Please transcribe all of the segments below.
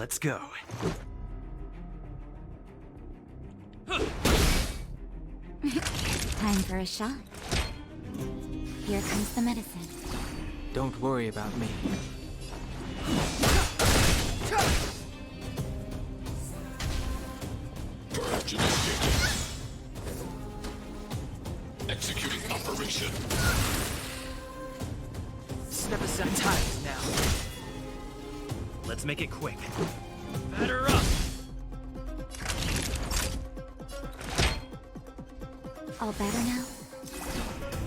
Let's go. Time for a shot. Here comes the medicine. Don't worry about me. Purge initiated. Executing operation. Step aside. Time now. Let's make it quick. Batter up! All better now?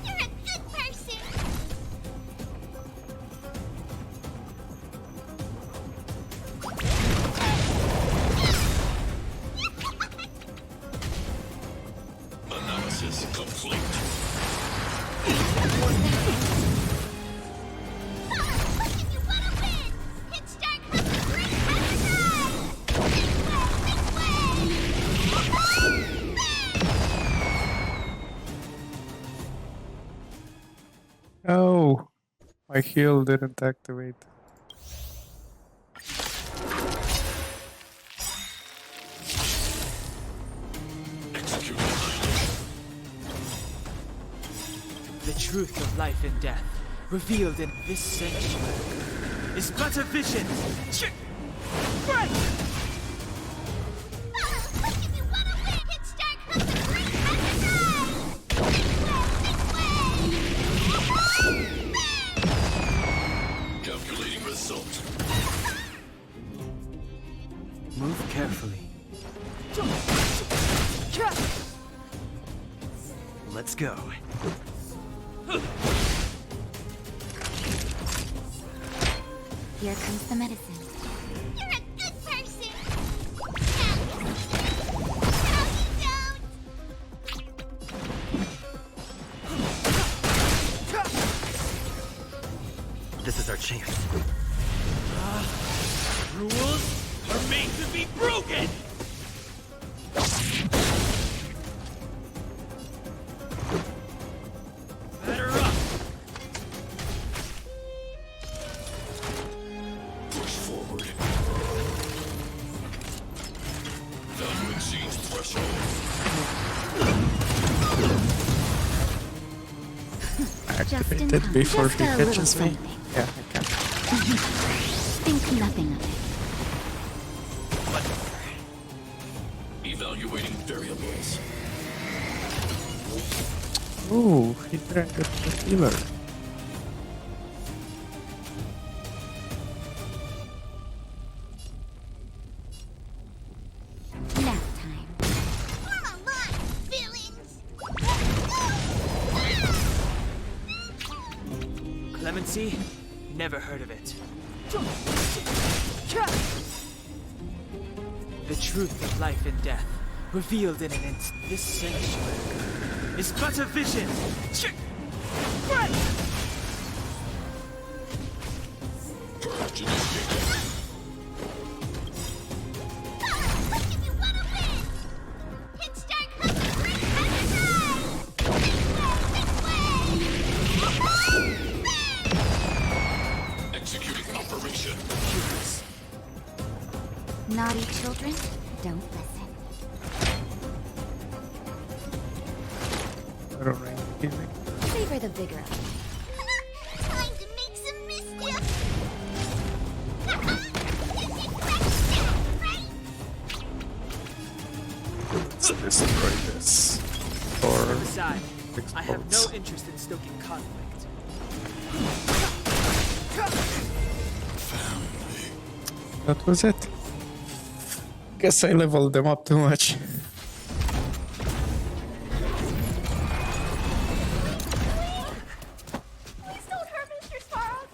You're a good person! Analysis complete. Look if you wanna win! Hit start comes the great Oh, my heal didn't activate. Executing. The truth of life and death, revealed in this sanctuary, is but a vision. Right! Look if you wanna win! Hit start comes the great Calculating result. Move carefully. Let's go. Here comes the medicine. You're a good person! Now you don't! This is our chance. Rules are made to be broken! Batter up! Push forward. Value exceeds threshold. Just in Activated time. before Just he a little catches me. something. Yeah, I can. Think nothing of it. Evaluating variables. Ooh, he drank the healer. Nap time. Come on, villains! Clemency? Never heard of it. The truth of life and death, revealed in an instant. This sanctuary is but a vision. Right! Purge initiated. Look if you wanna win! Hit start comes the great Executing operation. Naughty children, don't listen. I don't really healing. Savor the vigor of life. Time to make some mischief! You did right? Let's destroy this. Or Besides, I have no explodes. interest in stoking conflict. That was it. Guess I leveled them up too much. Please don't hurt Mr. Svarog!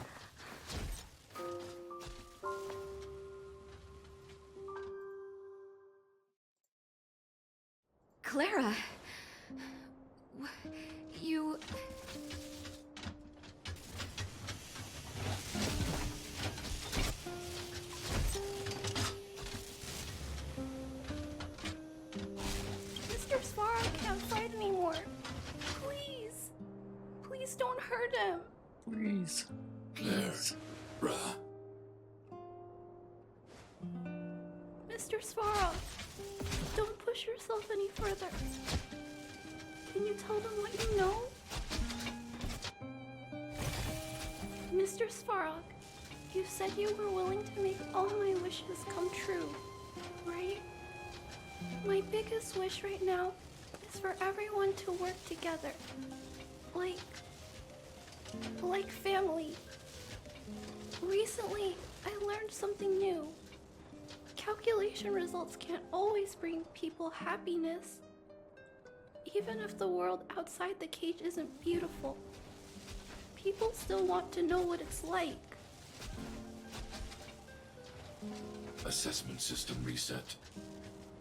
Clara, you... Mr. Svarog can't fight anymore. Please. Please don't hurt him. Please. There. Ra. Mr. Svarog, don't push yourself any further. Can you tell them what you know? Mr. Svarog, you said you were willing to make all my wishes come true, right? My biggest wish right now is for everyone to work together. Like family. Recently, I learned something new. Calculation results can't always bring people happiness. Even if the world outside the cage isn't beautiful, people still want to know what it's like. Assessment system reset.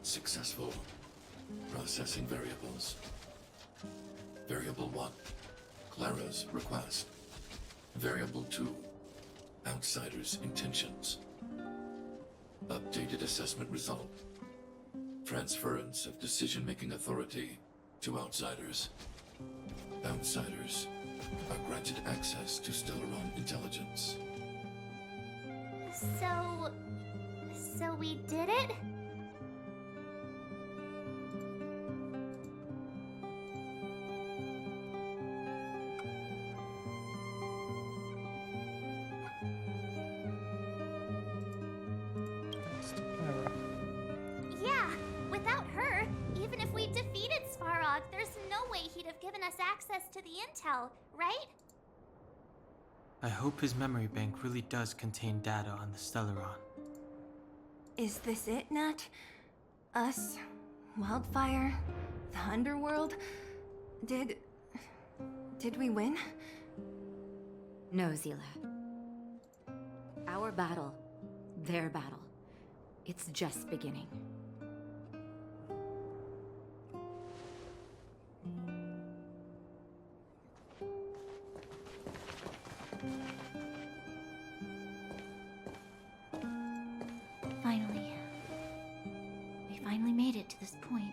Successful. Processing variables. Variable 1. Clara's request. Variable 2. Outsider's intentions. Updated assessment result. Transference of decision-making authority to outsiders. Outsiders are granted access to Stellaron intelligence. So we did it? Yeah, without her, even if we defeated Svarog, there's no way he'd have given us access to the intel, right? I hope his memory bank really does contain data on the Stellaron. Is this it, Nat? Us? Wildfire? The underworld? Did we win? No, Zila. Our battle, their battle, it's just beginning. Finally. We finally made it to this point.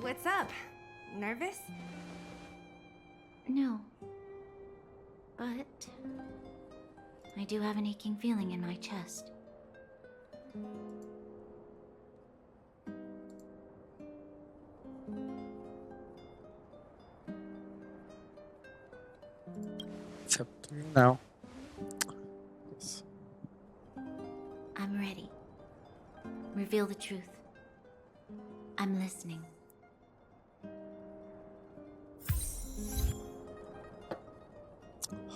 What's up? Nervous? No. But I do have an aching feeling in my chest. It's up to you now. Yes. I'm ready. Reveal the truth. I'm listening.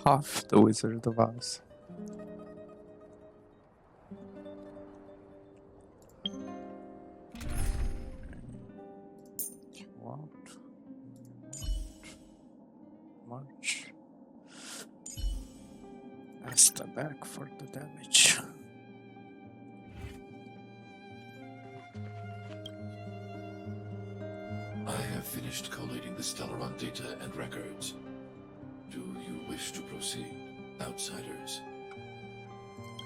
Half the Wizard of Oz. What? March. Asta back for the damage. I have finished collating the Stellaron data and records. Do you wish to proceed, outsiders?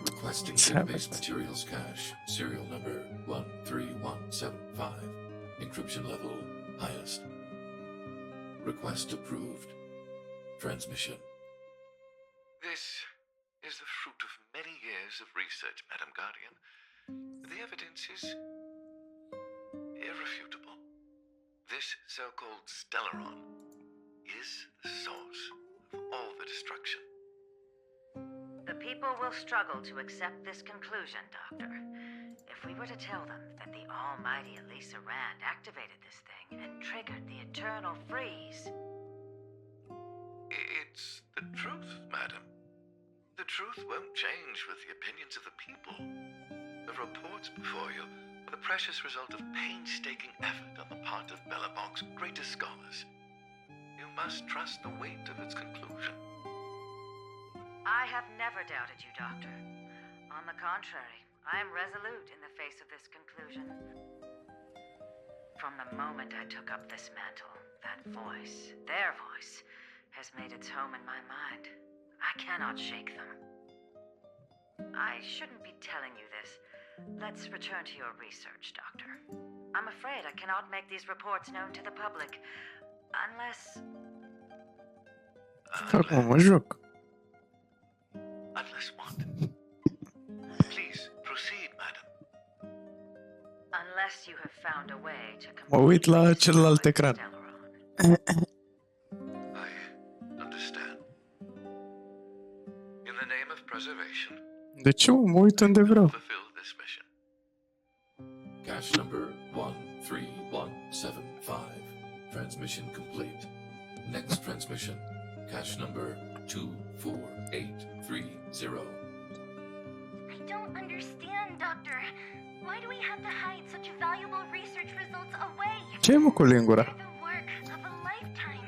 Requesting Let's have database it. materials cache, serial number 13175. Encryption level highest. Request approved. Transmission. This is the fruit of many years of research, Madam Guardian. The evidence is irrefutable. This so-called Stellaron is the source of all the destruction. The people will struggle to accept this conclusion, Doctor. If we were to tell them that the almighty Elisa Rand activated this thing and triggered the eternal freeze... It's the truth, madam. The truth won't change with the opinions of the people. The reports before you are the precious result of painstaking effort on the part of Bellabong's greatest scholars. You must trust the weight of its conclusion. I have never doubted you, Doctor. On the contrary, I am resolute in the face of this conclusion. From the moment I took up this mantle, that voice, their voice, has made its home in my mind. I cannot shake them. I shouldn't be telling you this. Let's return to your research, Doctor. I'm afraid I cannot make these reports known to the public, unless... Как мужик? Unless what? Please Unless you have found a way to Mă uit la celălalt ecran. Stellaron. I understand. In the name of preservation, De ce mă uit unde vreau? fulfill this mission. Cache number 13175. Transmission complete. Next transmission. Cache number 24830. I don't understand, Doctor. Why do we have to hide such valuable research results away? Ce mă cu lingura? They're the work of a lifetime.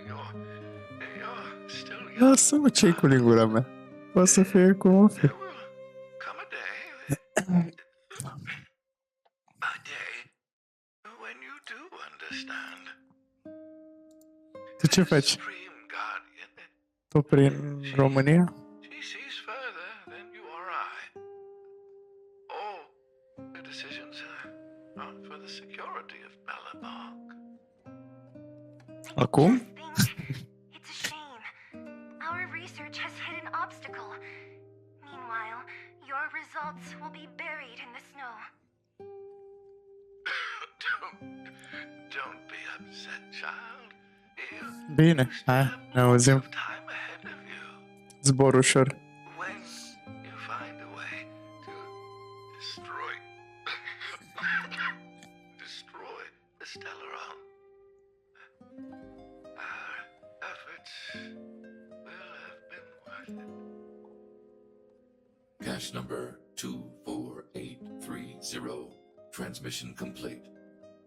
You're still young. Lasă-mă, ce-i cu lingura mea? O să fie cum o fi. There will come a day when you do understand. Tu ce faci? Supreme Guardian, Tot prin România? she sees further than you or I. All the decisions are for the security of Bellamont. Acum? It's a shame. Our research has hit an obstacle. Meanwhile, your results will be buried in the snow. Don't be upset, child. Bine, hai, ne auzim. Time ahead of you. Zbor ușor. When you find a way to destroy the Stellaron, our efforts will have been worth it. Cache number 24830. Transmission complete.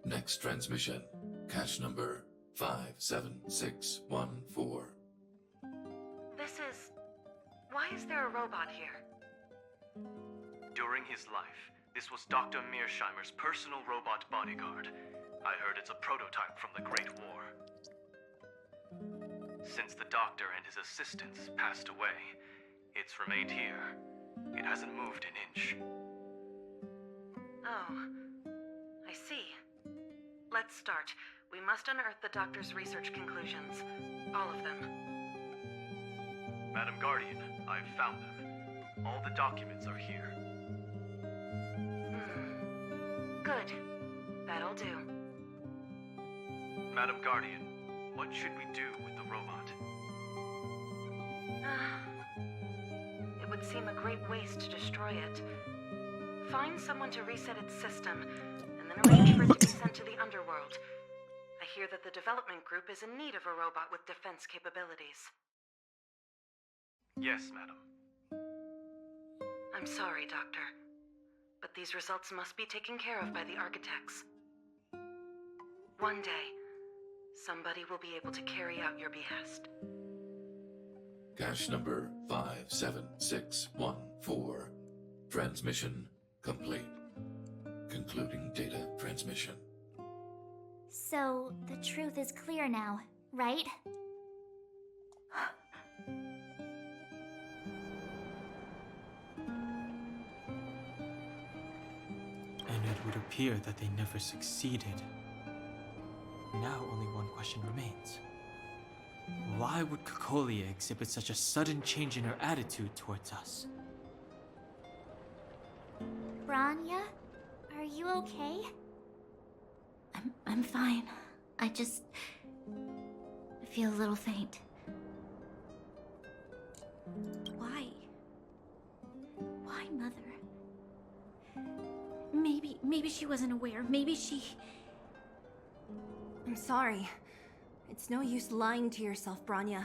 Next transmission. Cache number 57614. Why is there a robot here? During his life, this was Dr. Mearsheimer's personal robot bodyguard. I heard it's a prototype from the Great War. Since the doctor and his assistants passed away, it's remained here. It hasn't moved an inch. Oh, I see. Let's start. We must unearth the doctor's research conclusions. All of them. Madam Guardian, I've found them. All the documents are here. Good. That'll do. Madam Guardian, what should we do with the robot? It would seem a great waste to destroy it. Find someone to reset its system, and then arrange for it to be sent to the underworld. I hear that the development group is in need of a robot with defense capabilities. Yes, madam. I'm sorry, Doctor, but these results must be taken care of by the architects. One day, somebody will be able to carry out your behest. Cache number 57614. Transmission complete. Concluding data transmission. So, the truth is clear now, right? And it would appear that they never succeeded. Now only one question remains. Why would Cocolia exhibit such a sudden change in her attitude towards us? Branya, are you okay? I'm fine. I just feel a little faint. Why? Why, Mother? Maybe she wasn't aware. Maybe she... I'm sorry. It's no use lying to yourself, Branya.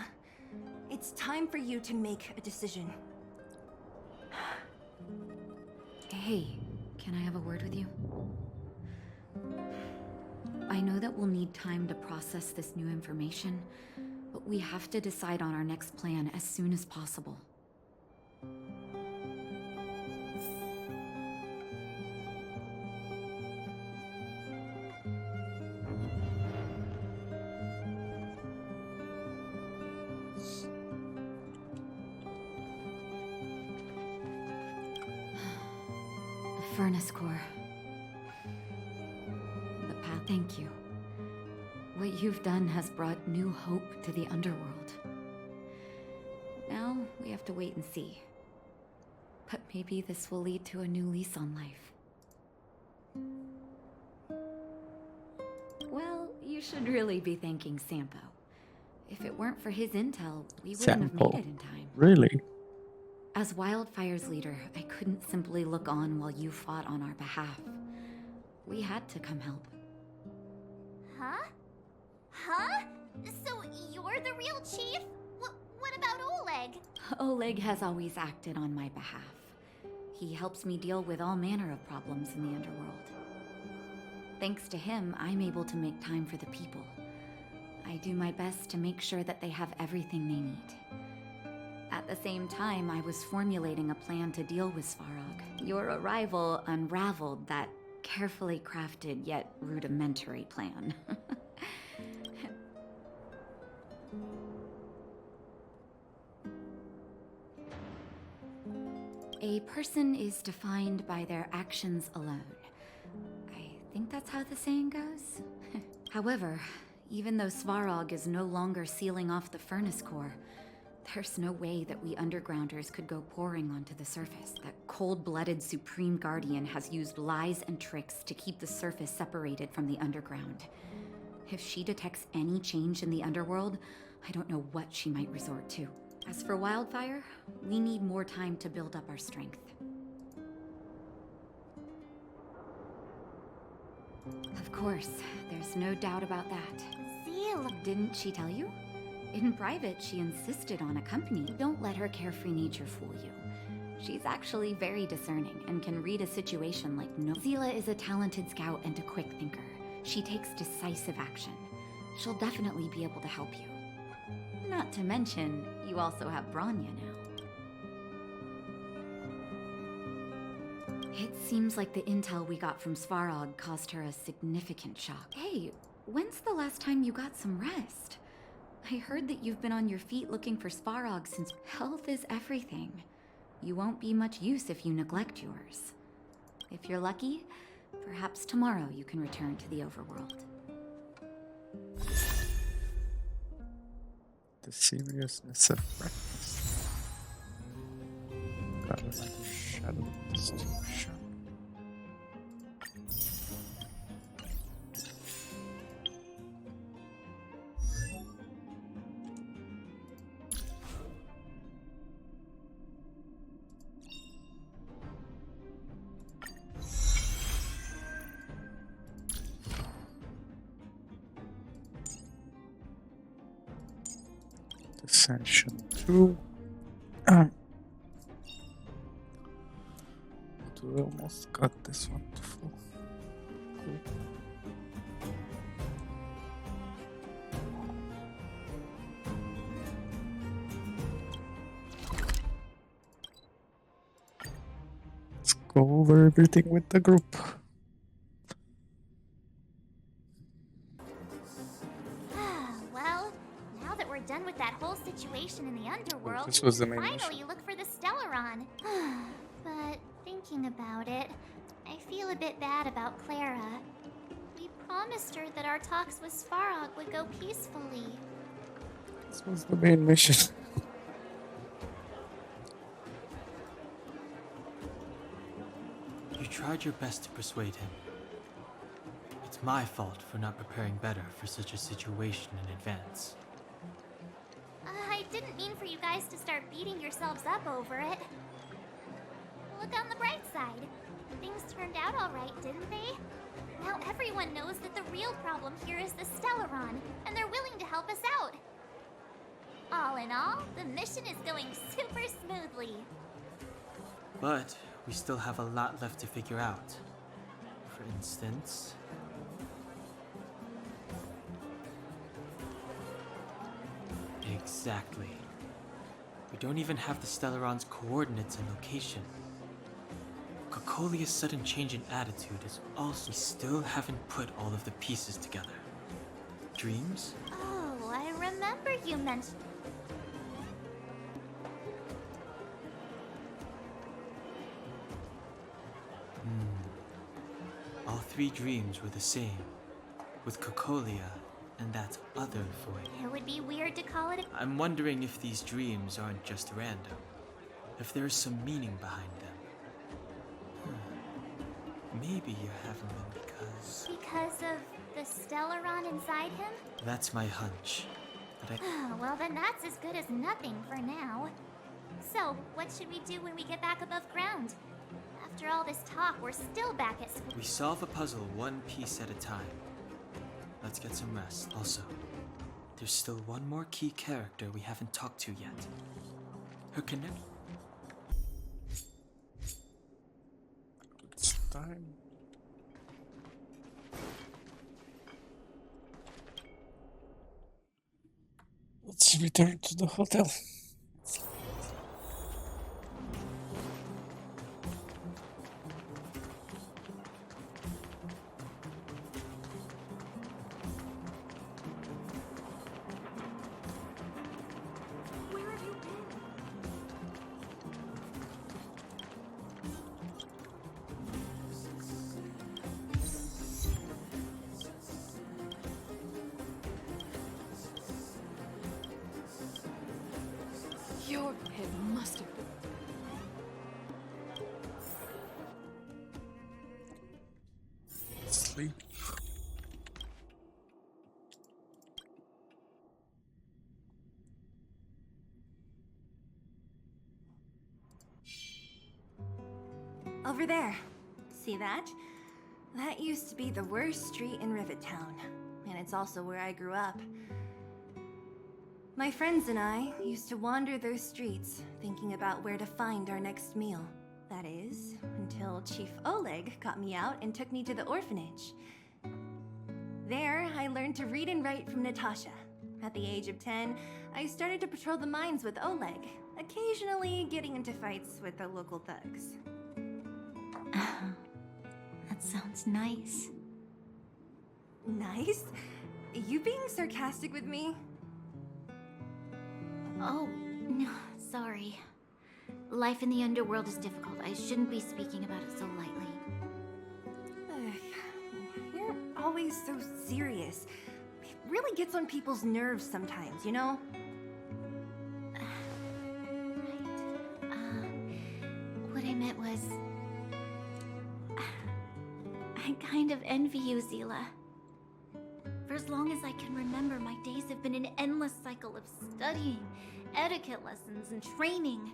It's time for you to make a decision. Hey, can I have a word with you? I know that we'll need time to process this new information, but we have to decide on our next plan as soon as possible. Furnace core. Thank you. What you've done has brought new hope to the underworld. Now, we have to wait and see. But maybe this will lead to a new lease on life. You should really be thanking Sampo. If it weren't for his intel, we wouldn't have made it in time. Really? As Wildfire's leader, I couldn't simply look on while you fought on our behalf. We had to come help. Huh? Huh? So you're the real chief? What about Oleg? Oleg has always acted on my behalf. He helps me deal with all manner of problems in the underworld. Thanks to him, I'm able to make time for the people. I do my best to make sure that they have everything they need. At the same time, I was formulating a plan to deal with Svarog. Your arrival unraveled that carefully crafted yet rudimentary plan. A person is defined by their actions alone. I think that's how the saying goes. However, even though Svarog is no longer sealing off the furnace core, there's no way that we undergrounders could go pouring onto the surface. That cold-blooded Supreme Guardian has used lies and tricks to keep the surface separated from the underground. If she detects any change in the underworld, I don't know what she might resort to. As for Wildfire, we need more time to build up our strength. Of course, there's no doubt about that. Zeal. Didn't she tell you? In private, she insisted on accompanying. Don't let her carefree nature fool you. She's actually very discerning and can read a situation like no. Zila is a talented scout and a quick thinker. She takes decisive action. She'll definitely be able to help you. Not to mention, you also have Branya now. It seems like the intel we got from Svarog caused her a significant shock. Hey, when's the last time you got some rest? I heard that you've been on your feet looking for Svarog since health is everything. You won't be much use if you neglect yours. If you're lucky, perhaps tomorrow you can return to the overworld. The seriousness of practice. Got like a shadow distortion. Ascension 2. But we almost got this one to full. Cool. Let's go over everything with the group. Well, now that we're done with that whole situation in the underworld, This was the we main can mission. finally look for the Stellaron. But thinking about it, I feel a bit bad about Clara. We promised her that our talks with Svarog would go peacefully. This was the main mission. You tried your best to persuade him. It's my fault for not preparing better for such a situation in advance. I didn't mean for you guys to start beating yourselves up over it. Look on the bright side. Things turned out all right, didn't they? Now everyone knows that the real problem here is the Stellaron, and they're willing to help us out. All in all, the mission is going super smoothly. But we still have a lot left to figure out. For instance... Exactly. We don't even have the Stellaron's coordinates and location. Cocolia's sudden change in attitude is also... We still haven't put all of the pieces together. Dreams? Oh, I remember you mentioned... All three dreams were the same, with Cocolia and that other void. It would be weird to call it a... I'm wondering if these dreams aren't just random, if there's some meaning behind them. Maybe you're having them because... because Because of the Stellaron inside him? that's my hunch. But Well, then that's as good as nothing for now. So, what should we do when we get back above ground? After all this talk, we're still back at school. we solve a puzzle one piece at a time. Let's get some rest. Also, there's still one more key character we haven't talked to yet. Her connect. It's time. Let's return to the hotel. Where have you been? Your head must have been. Sleep. Over there. See that? That used to be the worst street in Rivet Town, and it's also where I grew up. My friends and I used to wander those streets, thinking about where to find our next meal. That is, until Chief Oleg got me out and took me to the orphanage. There, I learned to read and write from Natasha. At the age of 10, I started to patrol the mines with Oleg, occasionally getting into fights with the local thugs. That sounds nice. Nice? You being sarcastic with me? Oh, no, sorry. Life in the underworld is difficult. I shouldn't be speaking about it so lightly. You're always so serious. It really gets on people's nerves sometimes, you know? What I meant was... I kind of envy you, Zila. For as long as I can remember, my days have been an endless cycle of studying, etiquette lessons, and training.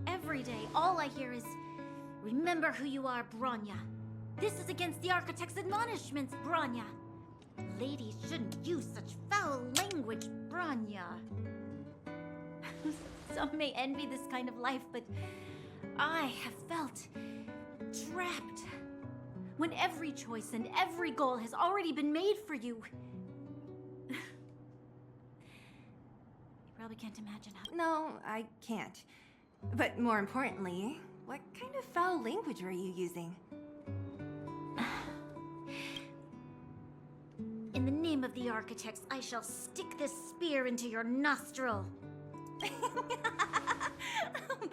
Every day, all I hear is, remember who you are, Bronya. This is against the Architect's admonishments, Bronya. Ladies shouldn't use such foul language, Bronya. Some may envy this kind of life, but I have felt trapped. When every choice and every goal has already been made for you. You probably can't imagine how... No, I can't. But more importantly, what kind of foul language were you using? In the name of the Architects, I shall stick this spear into your nostril.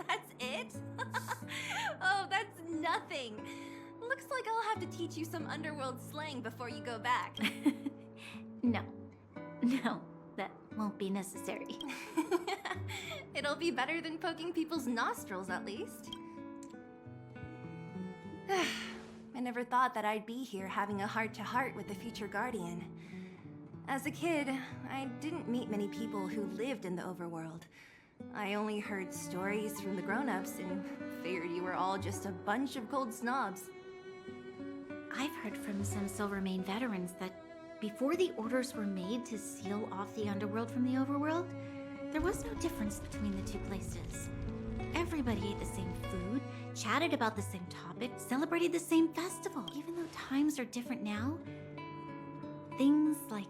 That's it? Oh, that's nothing. Looks like I'll have to teach you some underworld slang before you go back. No, that won't be necessary. It'll be better than poking people's nostrils, at least. I never thought that I'd be here having a heart-to-heart with the future Guardian. As a kid, I didn't meet many people who lived in the overworld. I only heard stories from the grown-ups and figured you were all just a bunch of cold snobs. I've heard from some Silvermane veterans that before the orders were made to seal off the underworld from the overworld, there was no difference between the two places. Everybody ate the same food, chatted about the same topics, celebrated the same festival. Even though times are different now, things like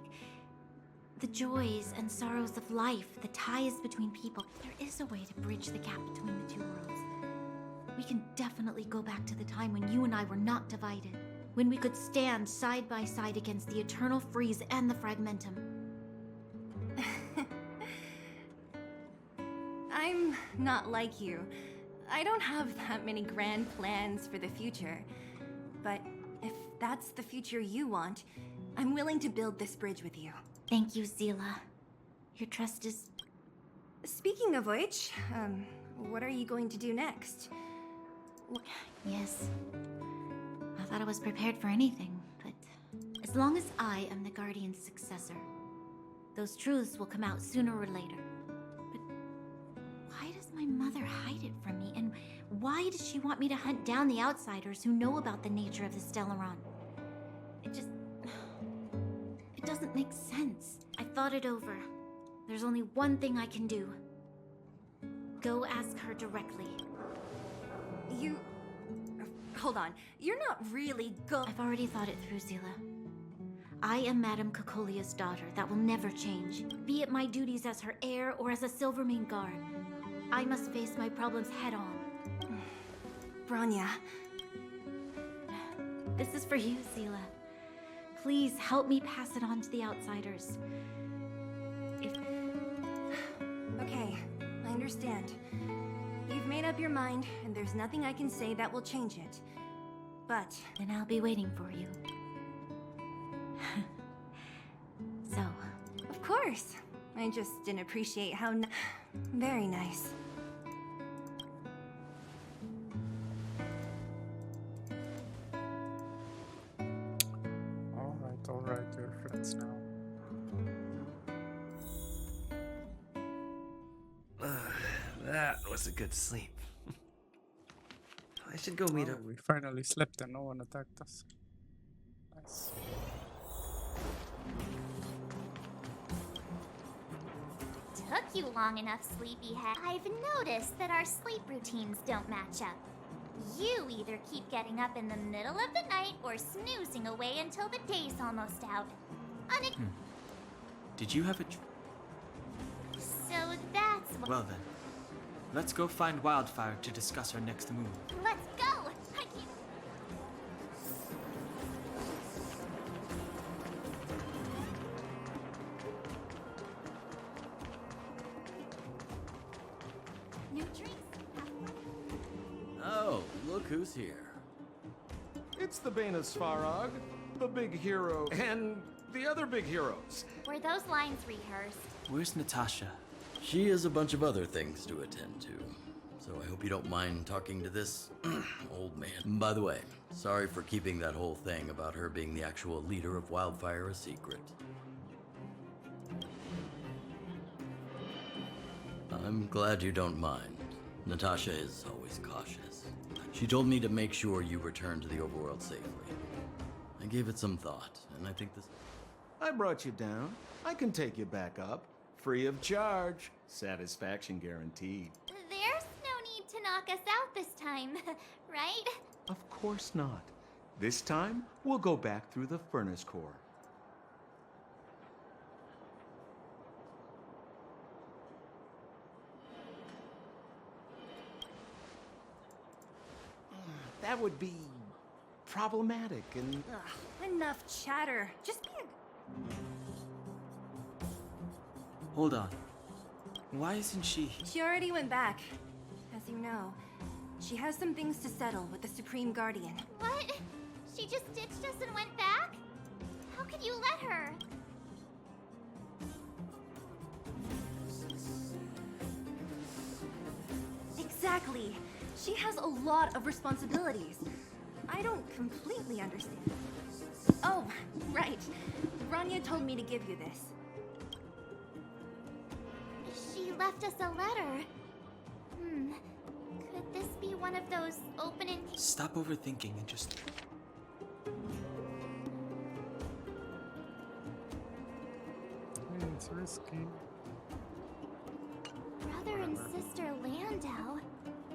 the joys and sorrows of life, the ties between people, there is a way to bridge the gap between the two worlds. We can definitely go back to the time when you and I were not divided. When we could stand side by side against the Eternal Freeze and the Fragmentum. I'm not like you. I don't have that many grand plans for the future. But if that's the future you want, I'm willing to build this bridge with you. Thank you, Zila. Your trust is... Speaking of which, what are you going to do next? Yes. Thought I was prepared for anything, but as long as I am the Guardian's successor, those truths will come out sooner or later. But why does my mother hide it from me? And why does she want me to hunt down the outsiders who know about the nature of the Stellaron? It doesn't make sense. I thought it over. There's only one thing I can do. Go ask her directly. You... Hold on. You're not really I've already thought it through, Zila. I am Madame Cocolia's daughter. That will never change. Be it my duties as her heir or as a Silvermane guard. I must face my problems head on. Bronya. This is for you, Zila. Please help me pass it on to the outsiders. Okay, I understand. You've made up your mind, and there's nothing I can say that will change it. But... Then I'll be waiting for you. So... Of course. I just didn't appreciate how very nice. Alright, we're friends now. That was a good sleep. I should go meet up. We finally slept and no one attacked us. Nice. Took you long enough, sleepyhead. I've noticed that our sleep routines don't match up. You either keep getting up in the middle of the night or snoozing away until the day's almost out. Did you have a... So that's what... Well then, let's go find Wildfire to discuss our next move. Let's go! I can't... New drinks. Oh, look who's here. It's the Bane of Svarog, the big hero, and the other big heroes. Were those lines rehearsed? Where's Natasha? She has a bunch of other things to attend to, so I hope you don't mind talking to this old man. By the way, sorry for keeping that whole thing about her being the actual leader of Wildfire a secret. I'm glad you don't mind. Natasha is always cautious. She told me to make sure you return to the overworld safely. I gave it some thought, and I think this... I brought you down. I can take you back up. Free of charge. Satisfaction guaranteed. There's no need to knock us out this time, right? Of course not. This time, we'll go back through the furnace core. That would be problematic and... Enough chatter. Just be a... Hold on. Why isn't she... She already went back. As you know, she has some things to settle with the Supreme Guardian. What? She just ditched us and went back? How could you let her? Exactly. She has a lot of responsibilities. I don't completely understand. Oh, right. Rania told me to give you this. She left us a letter. Could this be one of those open and... Stop overthinking and just... It's risky. Brother and sister Landau.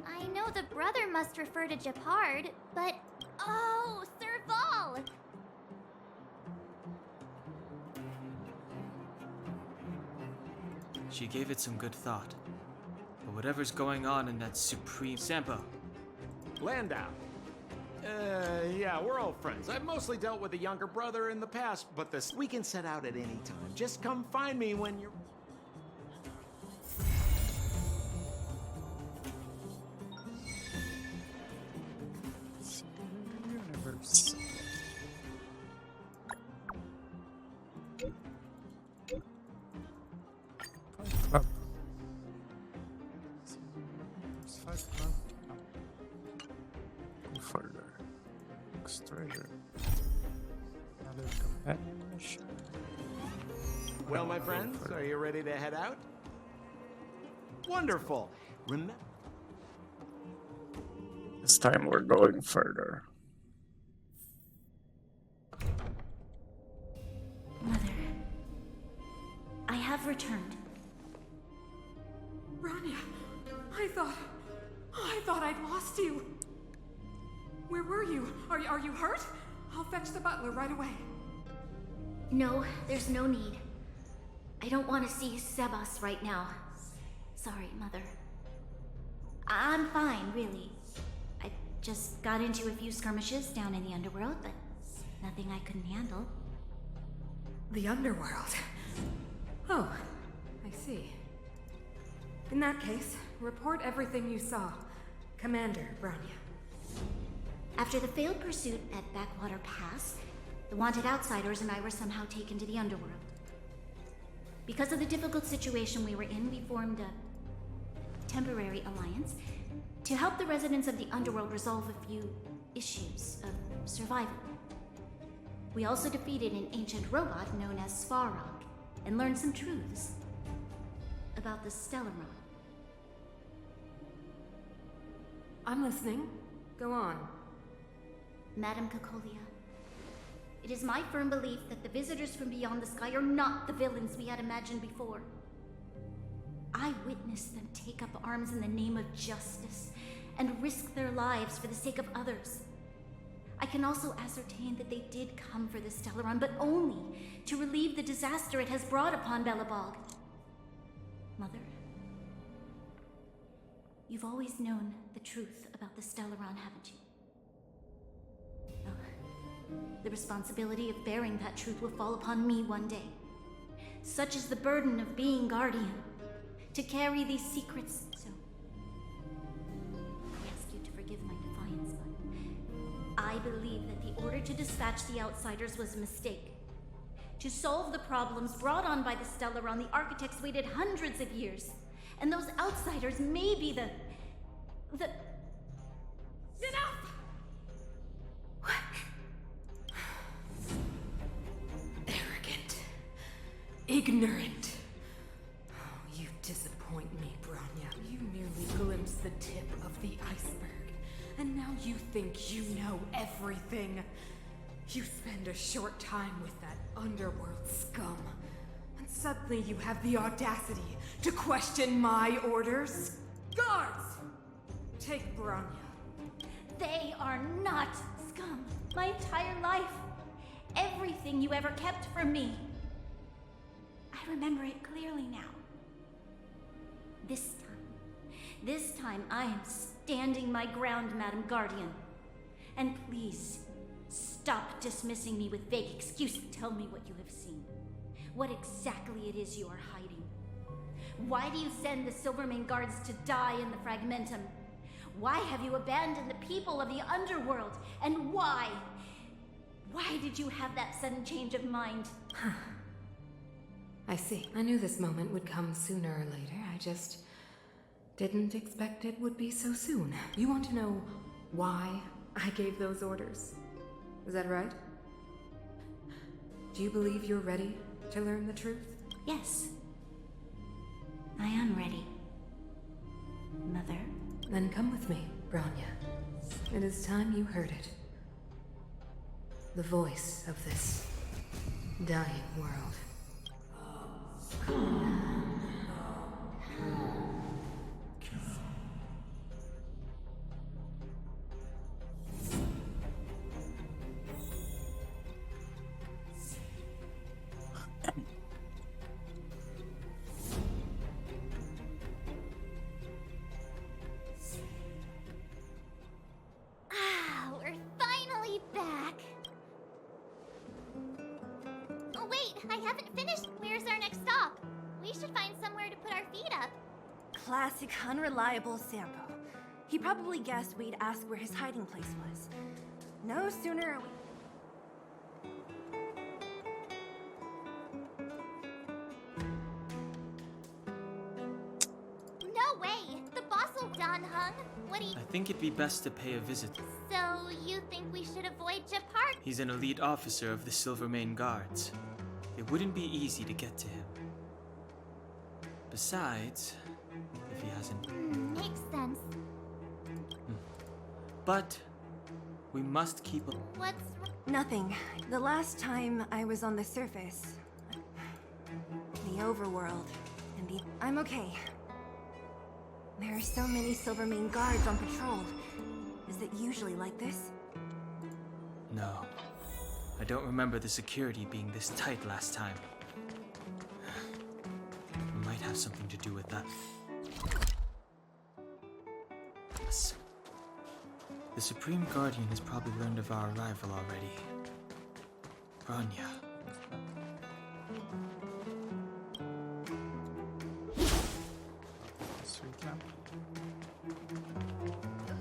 I know the brother must refer to Japard, but... Oh, Serval! She gave it some good thought. But whatever's going on in that supreme... Sampo! Landau. Yeah, we're old friends. I've mostly dealt with the younger brother in the past, but this... We can set out at any time. Just come find me when you're... Universe. Club. Fight Club. No. Go further. Lost treasure. Another companion mission. Well, my friends, are you ready to head out? Wonderful. Remember. This time we're going further. Mother, I have returned. Rania, I thought I'd lost you. Where were you? Are you hurt? I'll fetch the butler right away. No, there's no need. I don't want to see Sebas right now. Sorry, Mother. I'm fine, really. I just got into a few skirmishes down in the underworld, but nothing I couldn't handle. The underworld? Oh, I see. In that case, report everything you saw. Commander Branya. After the failed pursuit at Backwater Pass, the wanted outsiders and I were somehow taken to the underworld. Because of the difficult situation we were in, we formed a temporary alliance to help the residents of the underworld resolve a few issues of survival. We also defeated an ancient robot known as Svarog and learned some truths about the Stellaron. I'm listening. Go on. Madam Cocolia, it is my firm belief that the visitors from beyond the sky are not the villains we had imagined before. I witnessed them take up arms in the name of justice and risk their lives for the sake of others. I can also ascertain that they did come for the Stellaron, but only to relieve the disaster it has brought upon Belobog. Mother, you've always known the truth about the Stellaron, haven't you? The responsibility of bearing that truth will fall upon me one day. Such is the burden of being guardian, to carry these secrets. So, I ask you to forgive my defiance, but I believe that the order to dispatch the outsiders was a mistake. To solve the problems brought on by the Stellaron, the architects waited hundreds of years. And those outsiders may be the... Enough! Ignorant. Oh, you disappoint me, Branya. You merely glimpsed the tip of the iceberg, and now you think you know everything. You spend a short time with that underworld scum, and suddenly you have the audacity to question my orders? Guards! Take Branya. They are not scum. My entire life. Everything you ever kept from me. I remember it clearly now. This time I am standing my ground, Madam Guardian. And please, stop dismissing me with vague excuses. Tell me what you have seen. What exactly it is you are hiding. Why do you send the Silvermane guards to die in the Fragmentum? Why have you abandoned the people of the underworld? And why? Why did you have that sudden change of mind? I see. I knew this moment would come sooner or later. I just didn't expect it would be so soon. You want to know why I gave those orders? Is that right? Do you believe you're ready to learn the truth? Yes. I am ready. Mother? Then come with me, Branya. It is time you heard it. The voice of this dying world. We're finally back. Oh wait, I haven't finished. Where's our next stop? We should find somewhere to put our feet up. Classic unreliable Sampo. He probably guessed we'd ask where his hiding place was. No sooner are we... No way! The boss will done hung. What do you... I think it'd be best to pay a visit. So, you think we should avoid Japar? He's an elite officer of the Silvermane Guards. It wouldn't be easy to get to him. Besides, if he hasn't... Makes sense. But we must keep a... What's... Nothing. The last time I was on the surface, the overworld, and the... I'm okay. There are so many Silvermane guards on patrol. Is it usually like this? No. I don't remember the security being this tight last time. Might have something to do with that. Yes. The Supreme Guardian has probably learned of our arrival already. Bronya. Sweet lamp.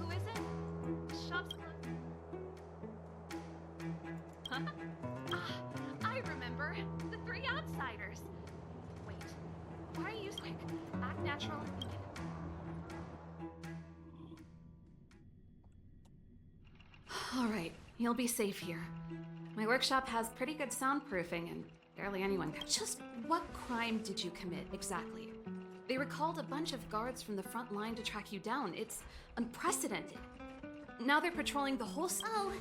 Who is it? Shop's closed. Huh? I remember. The three outsiders. Wait. Why are you quick? Act natural. Alright, you'll be safe here. My workshop has pretty good soundproofing and barely anyone can. Just what crime did you commit, exactly? They recalled a bunch of guards from the front line to track you down. It's unprecedented. Now they're patrolling the whole Oh,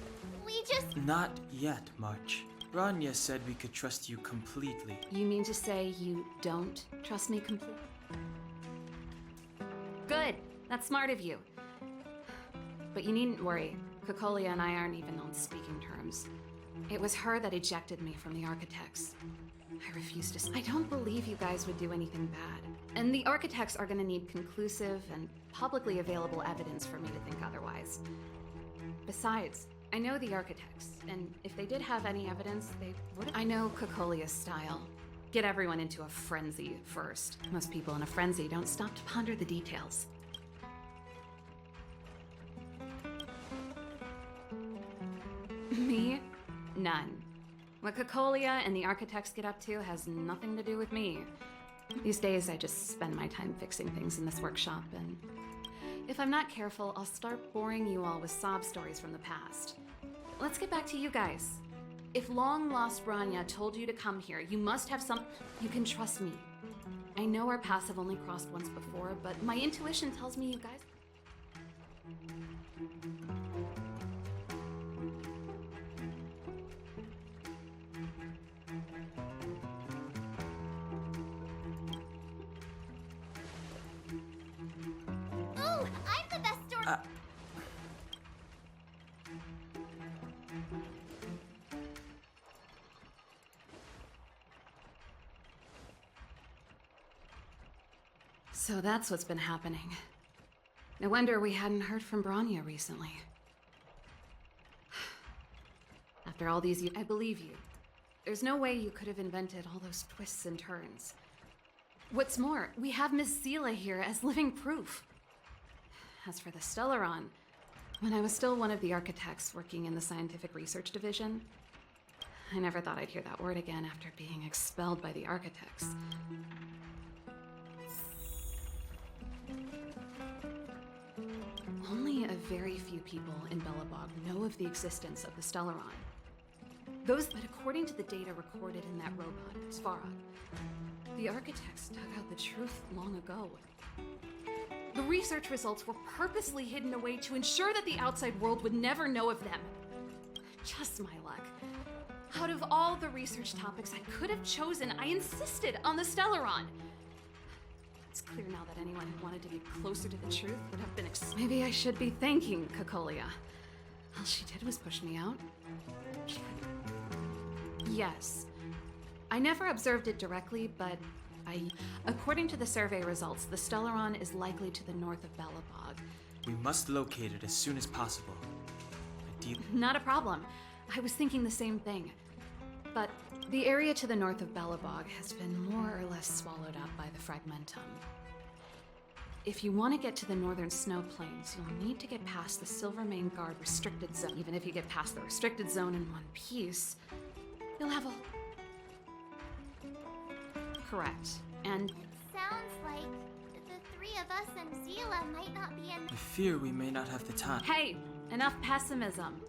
we just... Not yet, March. Bronya said we could trust you completely. You mean to say you don't trust me completely? Good. That's smart of you. But you needn't worry. Cocolia and I aren't even on speaking terms. It was her that ejected me from the Architects. I refuse to... I don't believe you guys would do anything bad. And the Architects are gonna need conclusive and publicly available evidence for me to think otherwise. Besides, I know the Architects, and if they did have any evidence, they would... I know Cocolia's style. Get everyone into a frenzy first. Most people in a frenzy don't stop to ponder the details. Me? None. What Cocolia and the Architects get up to has nothing to do with me. These days, I just spend my time fixing things in this workshop, and if I'm not careful, I'll start boring you all with sob stories from the past. Let's get back to you guys. If long-lost Bronya told you to come here, you must have some... You can trust me. I know our paths have only crossed once before, but my intuition tells me you guys... Oh, I'm the best story... So that's what's been happening. No wonder we hadn't heard from Bronya recently. After all these years, I believe you. There's no way you could have invented all those twists and turns. What's more, we have Miss Zila here as living proof. As for the Stellaron, when I was still one of the Architects working in the Scientific Research Division, I never thought I'd hear that word again after being expelled by the Architects. Only a very few people in Belobog know of the existence of the Stellaron. But according to the data recorded in that robot, Svarog, the Architects dug out the truth long ago. The research results were purposely hidden away to ensure that the outside world would never know of them. Just my luck. Out of all the research topics I could have chosen, I insisted on the Stellaron. It's clear now that anyone who wanted to get closer to the truth would have been Maybe I should be thanking Cocolia. All she did was push me out. Yes. I never observed it directly, but according to the survey results, the Stellaron is likely to the north of Belobog. We must locate it as soon as possible. Not a problem. I was thinking the same thing. But the area to the north of Belobog has been more or less swallowed up by the Fragmentum. If you want to get to the northern snow plains, you'll need to get past the Silvermane Guard restricted zone. Even if you get past the restricted zone in one piece, you'll have a... Correct. And... Sounds like the three three of us and Zila might not be in. I fear we may not have the time. Hey, enough pessimism.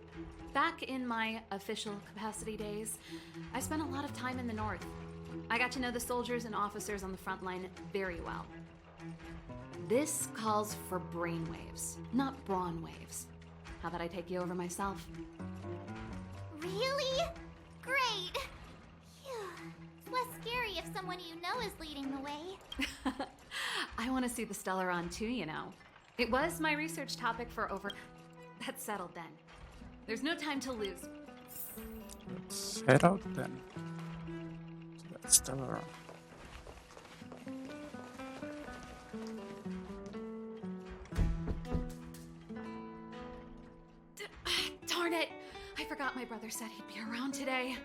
Back in my official capacity days, I spent a lot of time in the north. I got to know the soldiers and officers on the front line very well. This calls for brainwaves, not brawn waves. How about I take you over myself? Really? Great! Phew. It's less scary if someone you know is leading the way. I want to see the Stellaron too, you know. It was my research topic for over... That's settled then. There's no time to lose. Let's head out then. That's still around. Darn it! I forgot my brother said he'd be around today.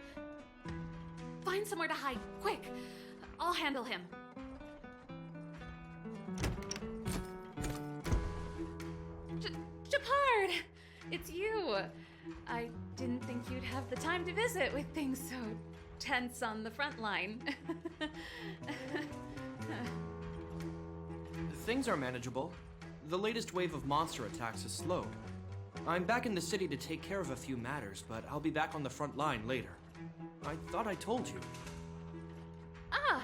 Find somewhere to hide, quick! I'll handle him. Shepard! It's you! I didn't think you'd have the time to visit with things so tense on the front line. Things are manageable. The latest wave of monster attacks has slowed. I'm back in the city to take care of a few matters, but I'll be back on the front line later. I thought I told you. Ah!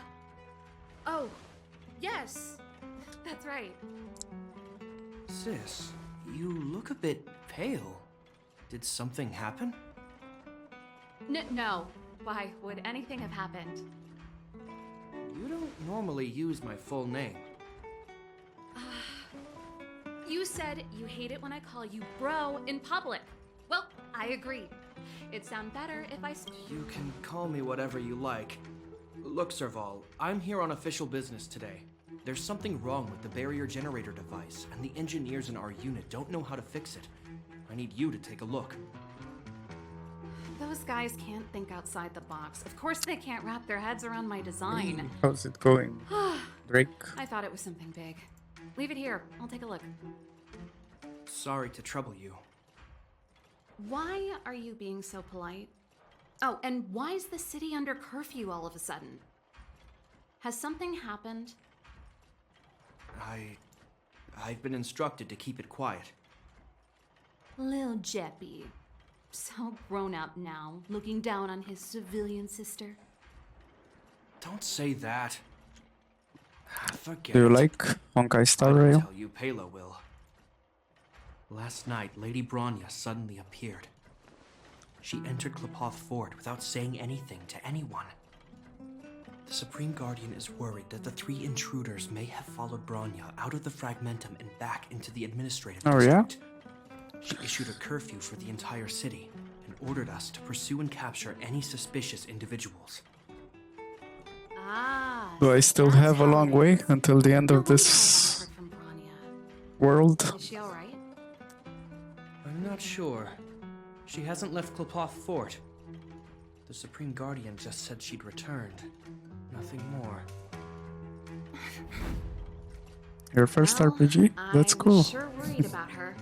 Oh, yes. That's right. Sis, you look a bit pale. Did something happen? No. Why would anything have happened? You don't normally use my full name. You said you hate it when I call you bro in public. Well, I agree. It'd sound better if I... You can call me whatever you like. Look, Serval, I'm here on official business today. There's something wrong with the barrier generator device, and the engineers in our unit don't know how to fix it. I need you to take a look. Those guys can't think outside the box. Of course they can't wrap their heads around my design. How's it going, Drake? I thought it was something big. Leave it here. I'll take a look. Sorry to trouble you. Why are you being so polite? Oh, and why is the city under curfew all of a sudden? Has something happened? I've been instructed to keep it quiet. Lil Jeppy. So grown up now, looking down on his civilian sister. Don't say that. Forget Do you it. like Honkai Star I'll Rail? tell you, Pela will. Last night, Lady Bronya suddenly appeared. She entered Klipov Fort without saying anything to anyone. The Supreme Guardian is worried that the three intruders may have followed Bronya out of the Fragmentum and back into the administrative district. She issued a curfew for the entire city and ordered us to pursue and capture any suspicious individuals. Ah. Do I still have a long way until the end of this world? Is she all right? I'm not sure. She hasn't left Klipov Fort. The Supreme Guardian just said she'd returned. Nothing more. Your first RPG? That's cool. I'm sure worried about her.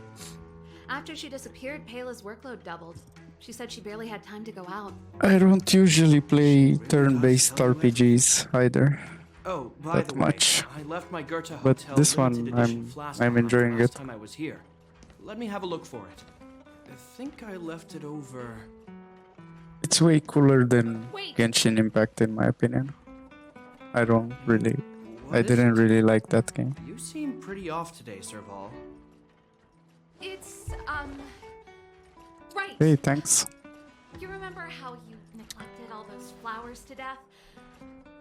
After she disappeared, Pela's workload doubled. She said she barely had time to go out. I don't usually play turn-based RPGs either. Oh, by that the way, much. I left my Goethe But Hotel this limited one, edition flask I'm behind enjoying last it. time I was here. Let me have a look for it. I think I left it over. It's way cooler than Genshin Impact in my opinion. I didn't really like that game. You seem pretty off today, Serval. It's, right. Hey, thanks. You remember how you neglected all those flowers to death?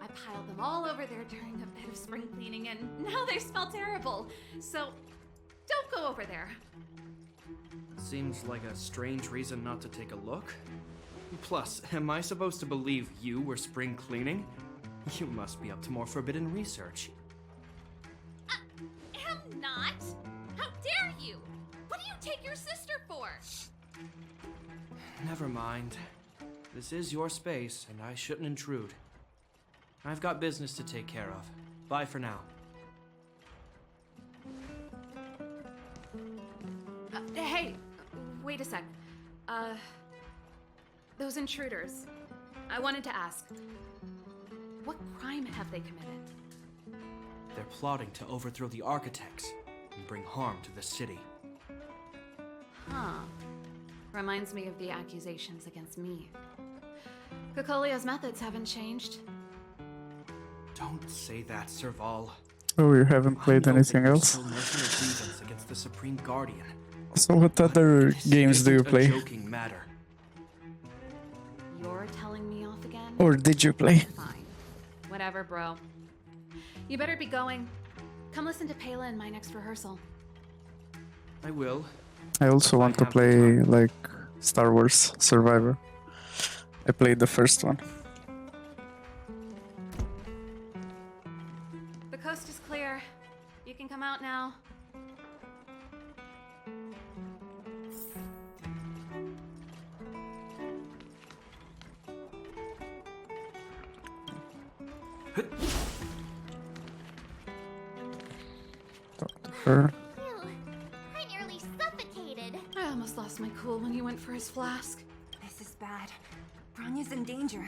I piled them all over there during a bit of spring cleaning, and now they smell terrible. So, don't go over there. Seems like a strange reason not to take a look. Plus, am I supposed to believe you were spring cleaning? You must be up to more forbidden research. Am not? How dare you? What do you take your sister for? Never mind. This is your space, and I shouldn't intrude. I've got business to take care of. Bye for now. Hey, wait a sec. Those intruders. I wanted to ask, what crime have they committed? They're plotting to overthrow the architects and bring harm to the city. Huh. Reminds me of the accusations against me. Cocolia's methods haven't changed. Don't say that, Serval. Oh, you haven't played anything else? Still nursing a grievance against the Supreme Guardian. So what other games do you Isn't a play? joking matter. You're telling me off again? Or did you play? Fine. Whatever, bro. You better be going. Come listen to Pela in my next rehearsal. I will. I also want to play like Star Wars Survivor. I played the first one. The coast is clear. You can come out now. Talk to her. Phew, I nearly suffocated. I almost lost my cool when he went for his flask. This is bad. Bronya's in danger.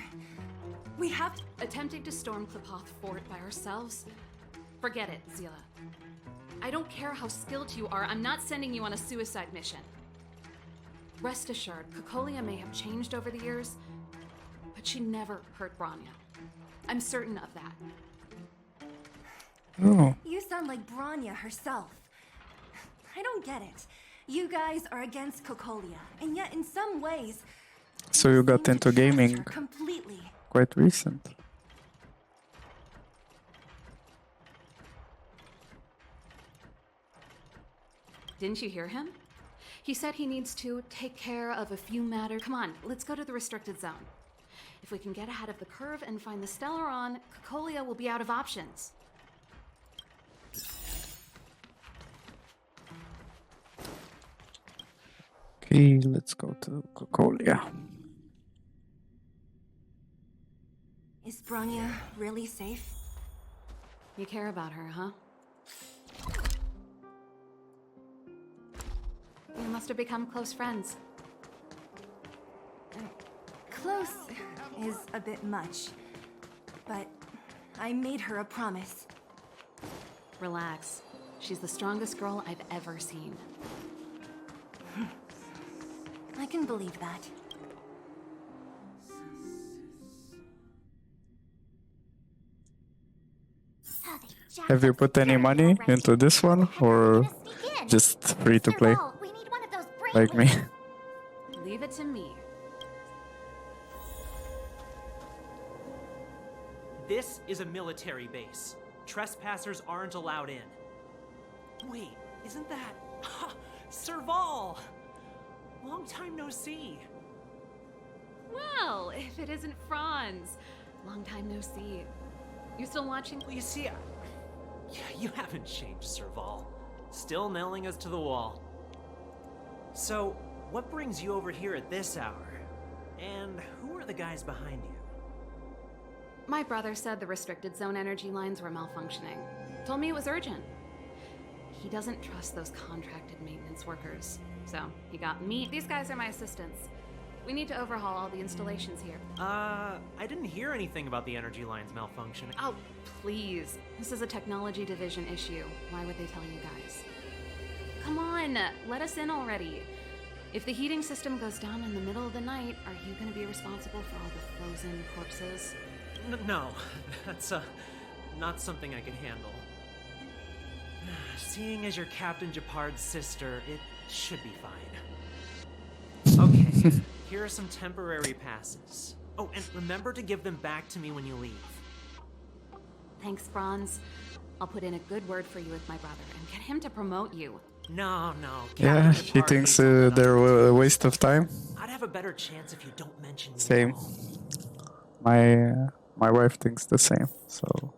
We have to... Attempting to storm Klipoth Fort by ourselves? Forget it, Zila. I don't care how skilled you are, I'm not sending you on a suicide mission. Rest assured, Cocolia may have changed over the years, but she never hurt Bronya. I'm certain of that. Oh. You sound like Bronya herself. I don't get it. You guys are against Cocolia, and yet in some ways... So you got into gaming completely. quite recent. Didn't you hear him? He said he needs to take care of a few matters. Come on, let's go to the restricted zone. If we can get ahead of the curve and find the Stellaron, Cocolia will be out of options. Okay, let's go to Cocolia. Is Bronya really safe? You care about her, huh? You must have become close friends. Close is a bit much, but I made her a promise. Relax. She's the strongest girl I've ever seen. I can believe that. Have you put any money into this one, or just free to play? Like me. Leave it to me. This is a military base. Trespassers aren't allowed in. Wait, isn't that... Serval! Long time no see. Well, if it isn't Franz. Long time no see. You still watching? Well, you see, you haven't changed, Serval. Still nailing us to the wall. So, what brings you over here at this hour? And who are the guys behind you? My brother said the restricted zone energy lines were malfunctioning. Told me it was urgent. He doesn't trust those contracted maintenance workers. So, he got me. These guys are my assistants. We need to overhaul all the installations here. I didn't hear anything about the energy lines malfunctioning. Oh, please. This is a technology division issue. Why would they tell you guys? Come on, let us in already. If the heating system goes down in the middle of the night, are you going to be responsible for all the frozen corpses? No, that's not something I can handle. Seeing as you're Captain Japard's sister, it should be fine. Okay, here are some temporary passes. Oh, and remember to give them back to me when you leave. Thanks, Franz. I'll put in a good word for you with my brother and get him to promote you. No. Yeah, she thinks they're a waste of time. I'd have a better chance if you don't mention me. Same. My wife thinks the same, so...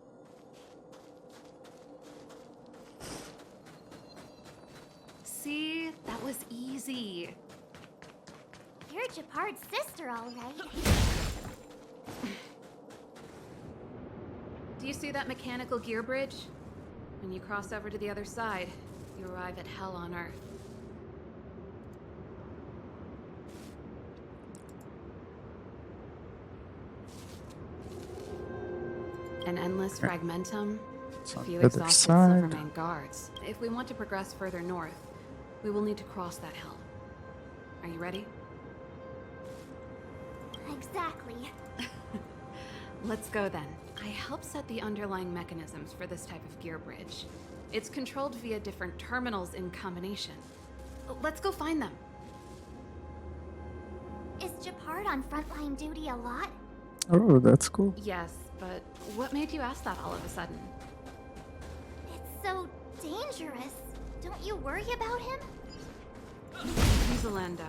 See? That was easy. You're Japard's sister, all right. Do you see that mechanical gear bridge? When you cross over to the other side, you arrive at hell on Earth. An endless fragmentum, It's A on few the other exhausted side. Silvermane guards. If we want to progress further north, we will need to cross that hill. Are you ready? Exactly. Let's go then. I helped set the underlying mechanisms for this type of gear bridge. It's controlled via different terminals in combination. Let's go find them. Is Japard on frontline duty a lot? Oh, that's cool. Yes, but what made you ask that all of a sudden? It's so dangerous. Don't you worry about him? He's a Landau.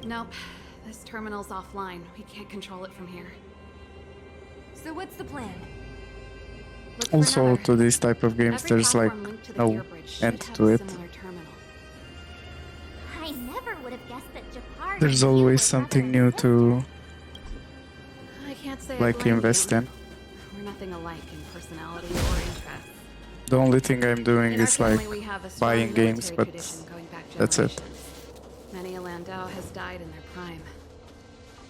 Nope. This terminal's offline. We can't control it from here. So what's the plan? Look for Also, another. to these type of games, Every there's like platform linked to the no gear bridge should end have to a it. similar terminal. I never would have guessed that Japard. There's and you always would something have new a to I can't say I like blame invest you. in. We're nothing alike in personality or interest. The only thing I'm doing In our is like family, we have a strong buying games, military but tradition going back that's it. generations. Many a Landau has died in their prime.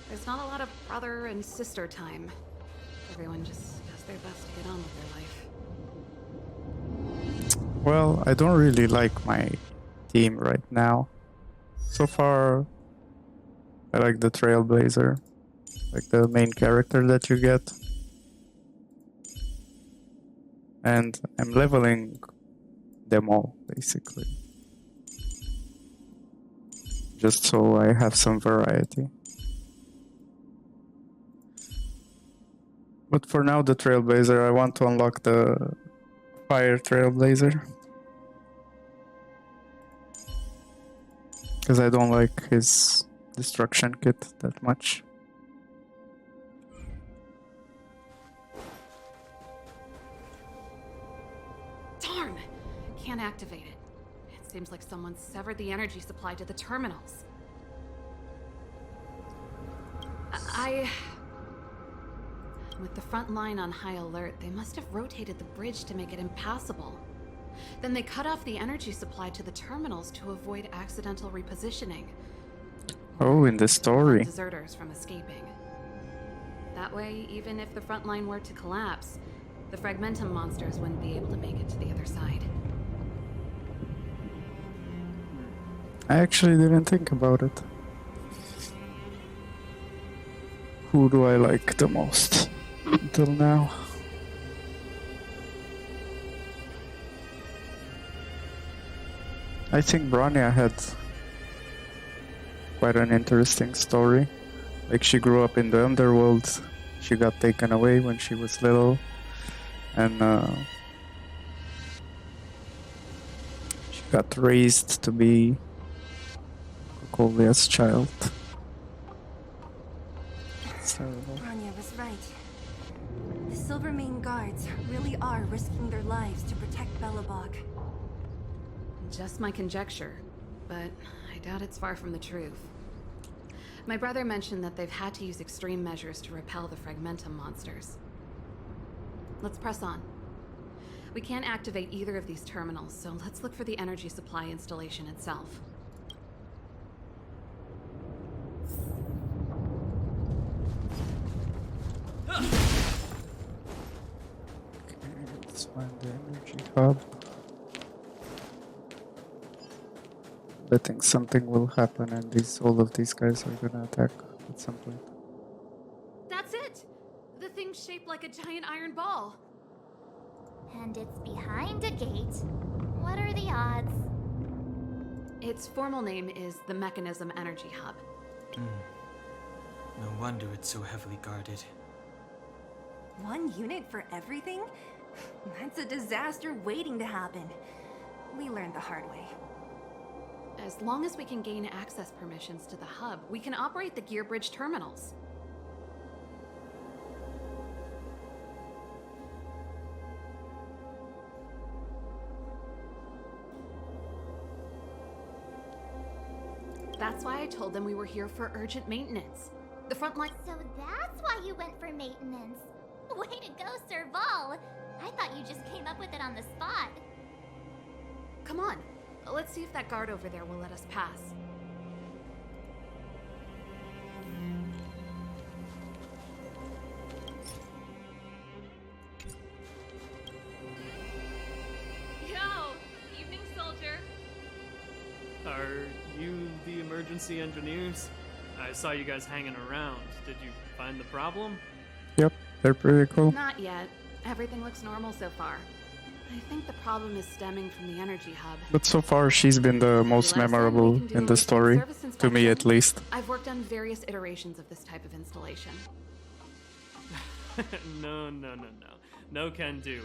There's not a lot of brother and sister time. Everyone just does their best to get on with their life. Well, I don't really like my team right now. So far, I like the Trailblazer, like the main character that you get. And I'm leveling them all, basically. Just so I have some variety. But for now, the Trailblazer, I want to unlock the Fire Trailblazer. Because I don't like his destruction kit that much. Darn! Can't activate it. It seems like someone severed the energy supply to the terminals. With the front line on high alert, they must have rotated the bridge to make it impassable. Then they cut off the energy supply to the terminals to avoid accidental repositioning. Oh, in the story. Deserters from escaping. That way, even if the front line were to collapse, the Fragmentum monsters wouldn't be able to make it to the other side. I actually didn't think about it. Who do I like the most until now? I think Bronya had quite an interesting story. Like, she grew up in the underworld, she got taken away when she was little, and she got raised to be Kokolia's child. It's terrible. Bronya was right. The Silvermane guards really are risking their lives to protect Belobog. Just my conjecture, but I doubt it's far from the truth. My brother mentioned that they've had to use extreme measures to repel the Fragmentum monsters. Let's press on. We can't activate either of these terminals, so let's look for the energy supply installation itself. Okay, let's find the energy hub. Betting something will happen and all of these guys are gonna attack at some point. That's it! The thing's shaped like a giant iron ball. And it's behind a gate. What are the odds? Its formal name is the Mechanism Energy Hub. No wonder it's so heavily guarded. One unit for everything? That's a disaster waiting to happen. We learned the hard way. As long as we can gain access permissions to the hub, we can operate the gear bridge terminals. That's why I told them we were here for urgent maintenance. The front line. So that's why you went for maintenance. Way to go, Serval. I thought you just came up with it on the spot. Come on. Let's see if that guard over there will let us pass. Yo! Evening, soldier. Are you the emergency engineers? I saw you guys hanging around. Did you find the problem? Yep, they're pretty cool. Not yet. Everything looks normal so far. I think the problem is stemming from the energy hub. But so far, she's been the most memorable in the story, to me at least. I've worked on various iterations of this type of installation. No. No can do.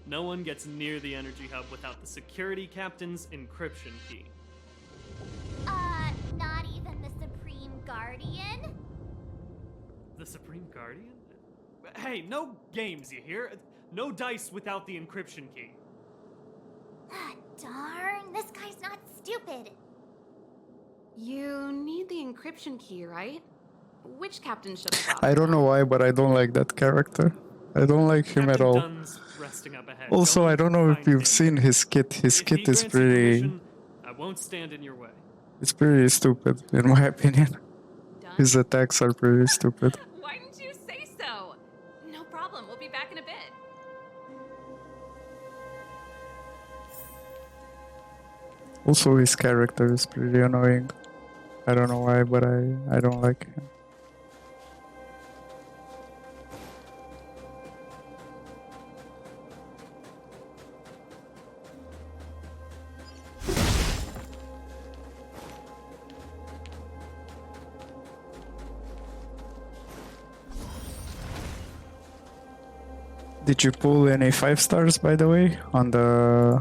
No one gets near the energy hub without the security captain's encryption key. Not even the Supreme Guardian? The Supreme Guardian? Hey, no games, you hear? No dice without the encryption key. Darn, this guy's not stupid. You need the encryption key, right? Which captain should have got I don't know why, but I don't like that character. I don't like him at all. Dunn's resting up ahead. Also, I don't know if you've seen his kit. His kit is pretty... I won't stand in your way. It's pretty stupid, in my opinion. His attacks are pretty stupid. Why didn't you say so? No problem, we'll be back in a bit. Also, his character is pretty annoying. I don't know why, but I don't like him. Did you pull any 5 stars, by the way, on the